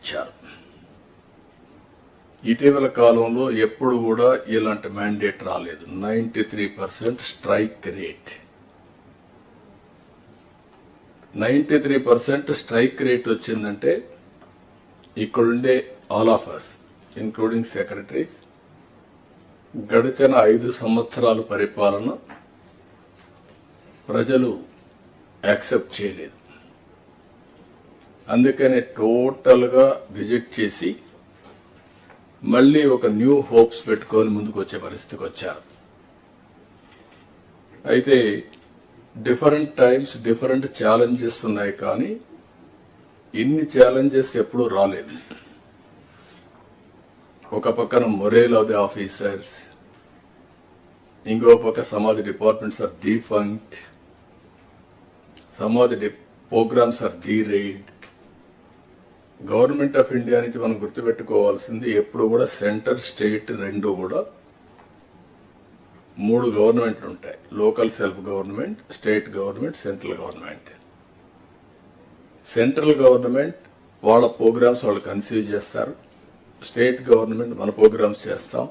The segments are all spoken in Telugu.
ఇచ్చారు. ఇటీవల కాలంలో ఎప్పుడు కూడా ఇలాంటి మ్యాండేట్ రాలేదు. 93% స్ట్రైక్ రేట్. 93% స్ట్రైక్ రేట్ వచ్చిందంటే ఇక్కడుండే all of us including secretaries గడిచిన 5 సంవత్సరాల పరిపాలన ప్రజలు యాక్సెప్ట్ చేయలేదు. అందుకనే టోటల్ గా రిజెక్ట్ చేసి మళ్లీ ఒక న్యూ హోప్స్ పెట్టుకొని ముందుకు వచ్చే పరిస్థితికి వచ్చారు. అయితే డిఫరెంట్ టైమ్స్ డిఫరెంట్ ఛాలెంజెస్ ఉన్నాయి, కానీ ఇన్ని ఛాలెంజెస్ ఎప్పుడూ రాలేదు. ఒక పక్కన మొరేల్ ఆఫ్ ది ఆఫీసర్స్, ఇంకో పక్క some of the departments are defunct, some of the programmes are derailed. Government of India నుంచి మనం గుర్తుపెట్టుకోవాల్సింది ఎప్పుడు కూడా సెంటర్ స్టేట్ రెండు కూడా 3 గవర్నమెంట్లు ఉంటాయి. Local self government, state government, central government. Central government వాళ్ళ ప్రోగ్రామ్స్ వాళ్ళు కన్సీవ్ చేస్తారు, స్టేట్ గవర్నమెంట్ మన ప్రోగ్రామ్స్ చేస్తాం,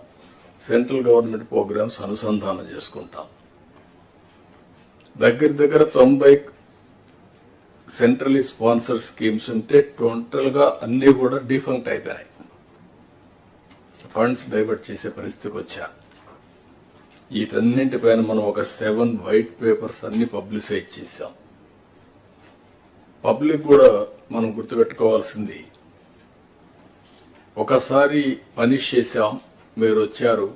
సెంట్రల్ గవర్నమెంట్ ప్రోగ్రామ్స్ అనుసంధానం చేసుకుంటాం. దగ్గర 90 సెంట్రలీ స్పాన్సర్ స్కీమ్స్ ఉంటే టోటల్ గా అన్ని కూడా డిఫంక్ట్ అయిపోయాయి. ఫండ్స్ డైవర్ట్ చేసే పరిస్థితికి వచ్చారు. వీటన్నింటిపైన మనం ఒక 7 వైట్ పేపర్స్ అన్ని పబ్లిసైజ్ చేశాం. పబ్లిక్ కూడా మనం గుర్తుపెట్టుకోవాల్సింది, ఒకసారి పనిష్ చేశాం, మీరు వచ్చారు,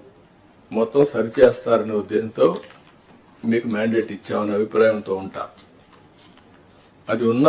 మొత్తం సరిచేస్తారనే ఉద్దేశంతో మీకు మ్యాండేట్ ఇచ్చామనే అభిప్రాయంతో ఉంటారు. అది ఉన్న